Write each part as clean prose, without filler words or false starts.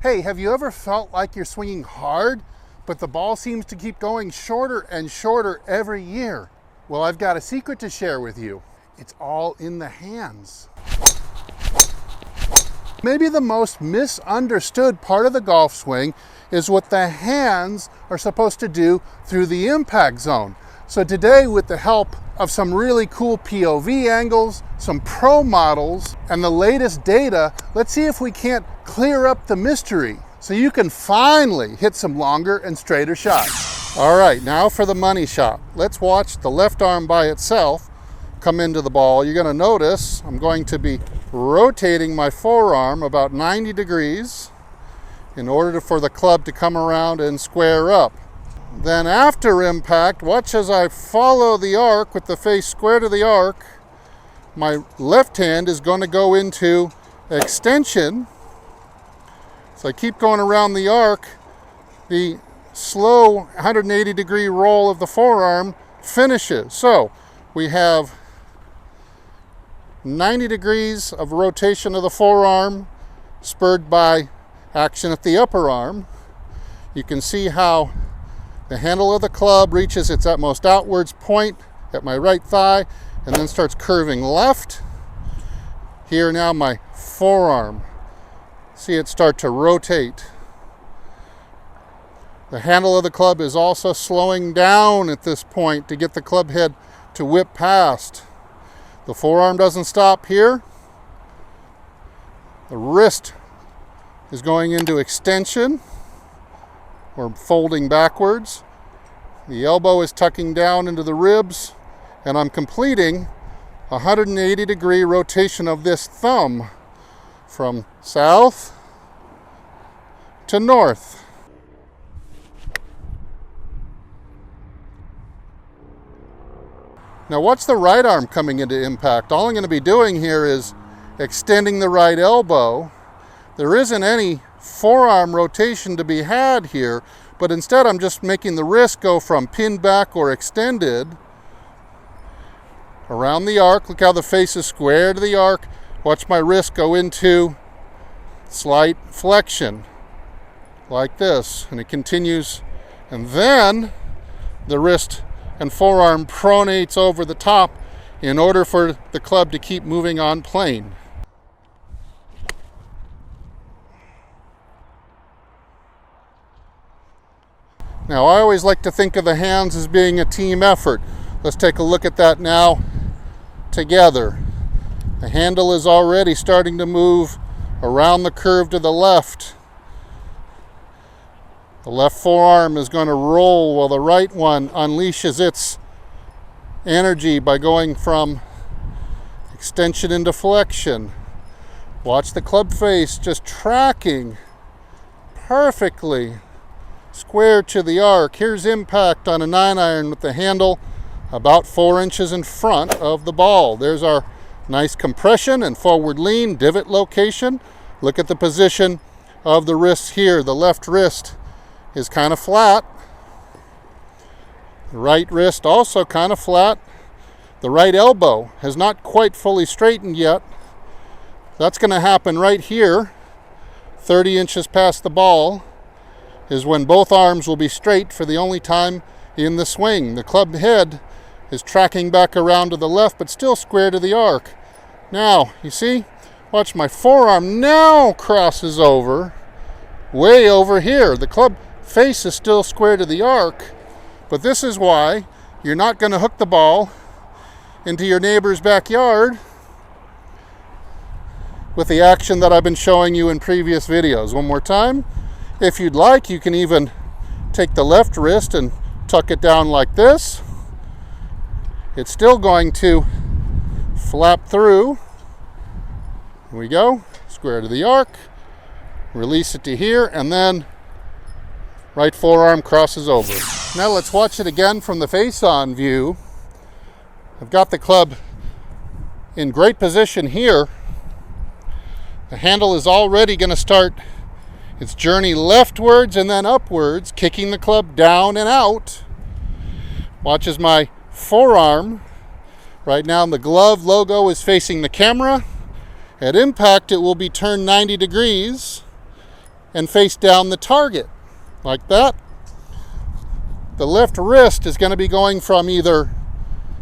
Hey, have you ever felt like you're swinging hard, but the ball seems to keep going shorter and shorter every year? Well, I've got a secret to share with you. It's all in the hands. Maybe the most misunderstood part of the golf swing is what the hands are supposed to do through the impact zone. So today, with the help of some really cool POV angles, some pro models, and the latest data, let's see if we can't clear up the mystery so you can finally hit some longer and straighter shots. All right, now for the money shot. Let's watch the left arm by itself come into the ball. You're gonna notice I'm going to be rotating my forearm about 90 degrees in order for the club to come around and square up. Then after impact, watch as I follow the arc with the face square to the arc. My left hand is going to go into extension. So I keep going around the arc. The slow 180 degree roll of the forearm finishes. So we have 90 degrees of rotation of the forearm spurred by action at the upper arm. You can see how the handle of the club reaches its utmost outwards point at my right thigh and then starts curving left. Here now my forearm. See it start to rotate. The handle of the club is also slowing down at this point to get the club head to whip past. The forearm doesn't stop here. The wrist is going into extension or folding backwards. The elbow is tucking down into the ribs, and I'm completing a 180 degree rotation of this thumb from south to north. Now watch the right arm coming into impact. All I'm going to be doing here is extending the right elbow. There isn't any forearm rotation to be had here, but instead I'm just making the wrist go from pinned back or extended around the arc. Look how the face is square to the arc. Watch my wrist go into slight flexion like this, and it continues, and then the wrist and forearm pronates over the top in order for the club to keep moving on plane. Now, I always like to think of the hands as being a team effort. Let's take a look at that now together. The handle is already starting to move around the curve to the left. The left forearm is going to roll while the right one unleashes its energy by going from extension into flexion. Watch the club face just tracking perfectly square to the arc. Here's impact on a 9-iron with the handle about 4 inches in front of the ball. There's our nice compression and forward lean divot location. Look at the position of the wrists here. The left wrist is kind of flat. The right wrist also kind of flat. The right elbow has not quite fully straightened yet. That's going to happen right here, 30 inches past the ball, is when both arms will be straight for the only time in the swing. The club head is tracking back around to the left, but still square to the arc. Now, you see, watch my forearm now crosses over, way over here. The club face is still square to the arc, but this is why you're not going to hook the ball into your neighbor's backyard with the action that I've been showing you in previous videos. One more time. If you'd like, you can even take the left wrist and tuck it down like this. It's still going to flap through. Here we go. Square to the arc. Release it to here, and then right forearm crosses over. Now let's watch it again from the face-on view. I've got the club in great position here. The handle is already going to start its journey leftwards and then upwards, kicking the club down and out. Watch as my forearm, right now the glove logo is facing the camera. At impact, it will be turned 90 degrees. and face down the target, like that. The left wrist is going to be going from either,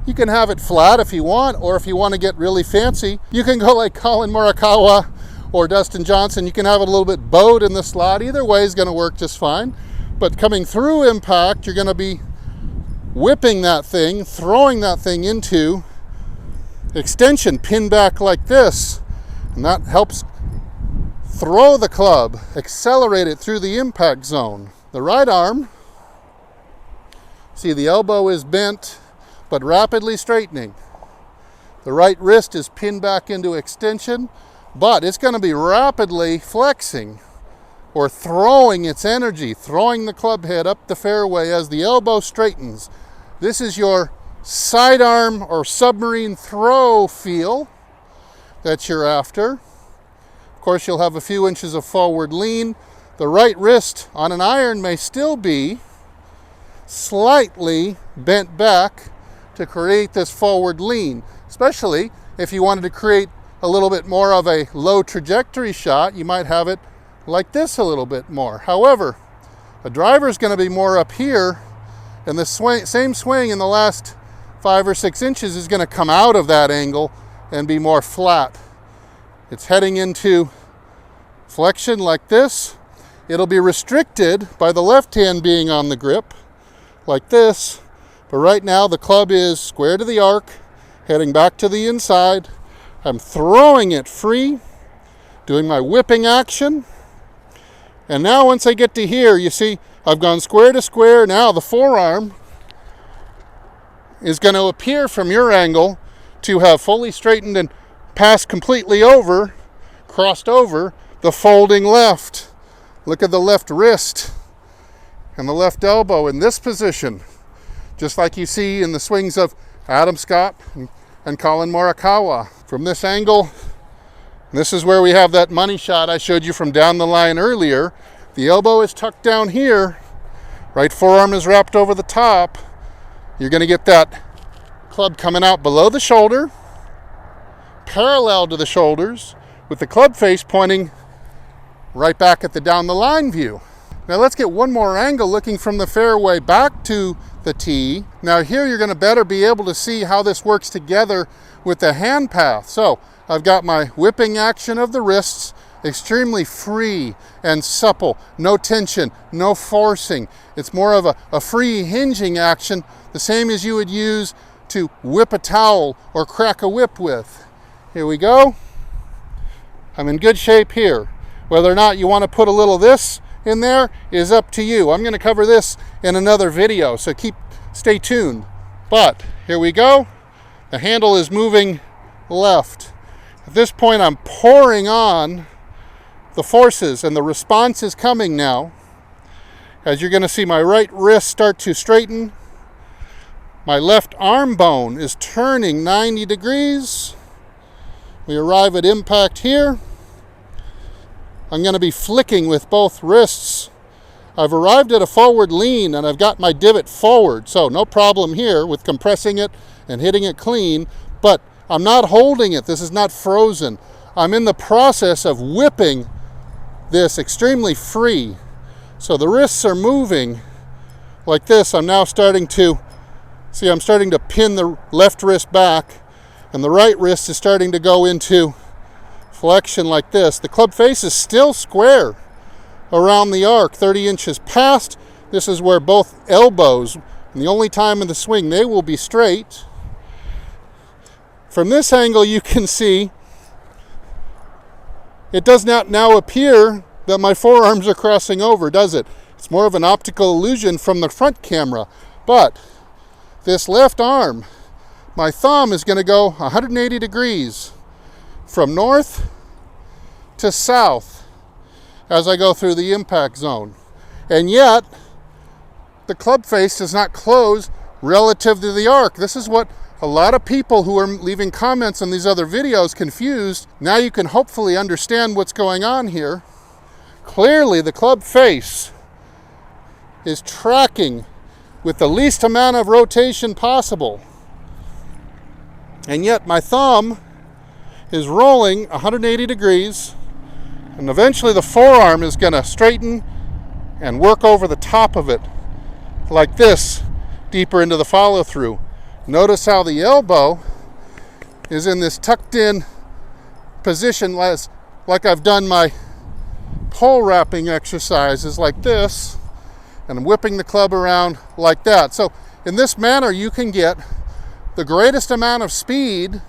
you can have it flat if you want, or if you want to get really fancy, you can go like Colin Morikawa or Dustin Johnson. You can have it a little bit bowed in the slot. Either way is going to work just fine. But coming through impact, you're going to be whipping that thing, throwing that thing into extension, pin back like this. And that helps throw the club, accelerate it through the impact zone. The right arm, see the elbow is bent, but rapidly straightening. The right wrist is pinned back into extension, but it's going to be rapidly flexing or throwing its energy, throwing the club head up the fairway as the elbow straightens. This is your sidearm or submarine throw feel that you're after. Of course, you'll have a few inches of forward lean. The right wrist on an iron may still be slightly bent back to create this forward lean, especially if you wanted to create a little bit more of a low trajectory shot. You might have it like this a little bit more. However, a driver is going to be more up here, and the same swing in the last 5 or 6 inches is going to come out of that angle and be more flat. It's heading into flexion like this. It'll be restricted by the left hand being on the grip like this, but right now the club is square to the arc, heading back to the inside. I'm throwing it free, doing my whipping action. And now once I get to here, you see I've gone square to square. Now the forearm is going to appear from your angle to have fully straightened and passed completely over, crossed over the folding left. Look at the left wrist and the left elbow in this position, just like you see in the swings of Adam Scott and Colin Morikawa. From this angle, this is where we have that money shot I showed you from down the line earlier. The elbow is tucked down here, right forearm is wrapped over the top. You're going to get that club coming out below the shoulder, parallel to the shoulders, with the club face pointing right back at the down the line view. Now let's get one more angle looking from the fairway back to the tee. Now here you're going to better be able to see how this works together with the hand path. So I've got my whipping action of the wrists, extremely free and supple, no tension, no forcing. It's more of a free hinging action, the same as you would use to whip a towel or crack a whip with. Here we go. I'm in good shape here. Whether or not you want to put a little of this in there is up to you. I'm going to cover this in another video, so stay tuned. But here we go. The handle is moving left. At this point, I'm pouring on the forces, and the response is coming now. As you're going to see my right wrist start to straighten. My left arm bone is turning 90 degrees. We arrive at impact here. I'm going to be flicking with both wrists. I've arrived at a forward lean, and I've got my divot forward, so no problem here with compressing it and hitting it clean, but I'm not holding it. This is not frozen. I'm in the process of whipping this extremely free. So the wrists are moving like this. I'm now starting to, see, I'm starting to pin the left wrist back, and the right wrist is starting to go into flexion like this. The club face is still square around the arc, 30 inches past. This is where both elbows, and the only time in the swing they will be straight. From this angle you can see it does not now appear that my forearms are crossing over, does it? It's more of an optical illusion from the front camera. But this left arm, my thumb is going to go 180 degrees from north to south as I go through the impact zone. And yet, the club face does not close relative to the arc. This is what a lot of people who are leaving comments on these other videos confused. Now you can hopefully understand what's going on here. Clearly, the club face is tracking with the least amount of rotation possible. And yet my thumb is rolling 180 degrees And eventually the forearm is going to straighten and work over the top of it like this, deeper into the follow through. Notice how the elbow is in this tucked in position, like I've done my pole wrapping exercises like this, and I'm whipping the club around like that. So in this manner you can get the greatest amount of speed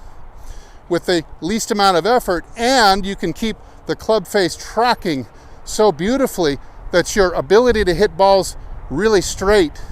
with the least amount of effort, and you can keep the club face tracking so beautifully that your ability to hit balls really straight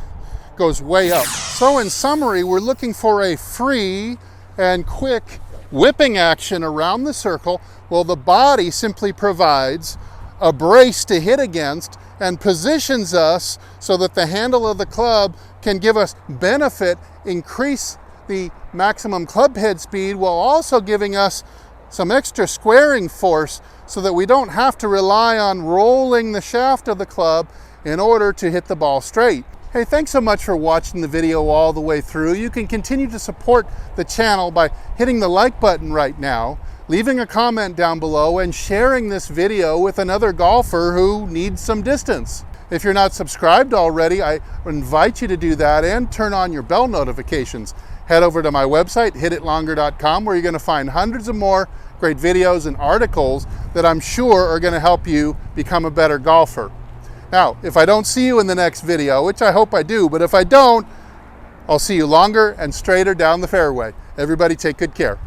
goes way up. So in summary, we're looking for a free and quick whipping action around the circle, while the body simply provides a brace to hit against and positions us so that the handle of the club can give us benefit, increase the maximum club head speed, while also giving us some extra squaring force so that we don't have to rely on rolling the shaft of the club in order to hit the ball straight. Hey, thanks so much for watching the video all the way through. You can continue to support the channel by hitting the like button right now, leaving a comment down below, and sharing this video with another golfer who needs some distance. If you're not subscribed already, I invite you to do that and turn on your bell notifications. Head over to my website, hititlonger.com, where you're going to find hundreds of more great videos and articles that I'm sure are going to help you become a better golfer. Now, if I don't see you in the next video, which I hope I do, but if I don't, I'll see you longer and straighter down the fairway. Everybody take good care.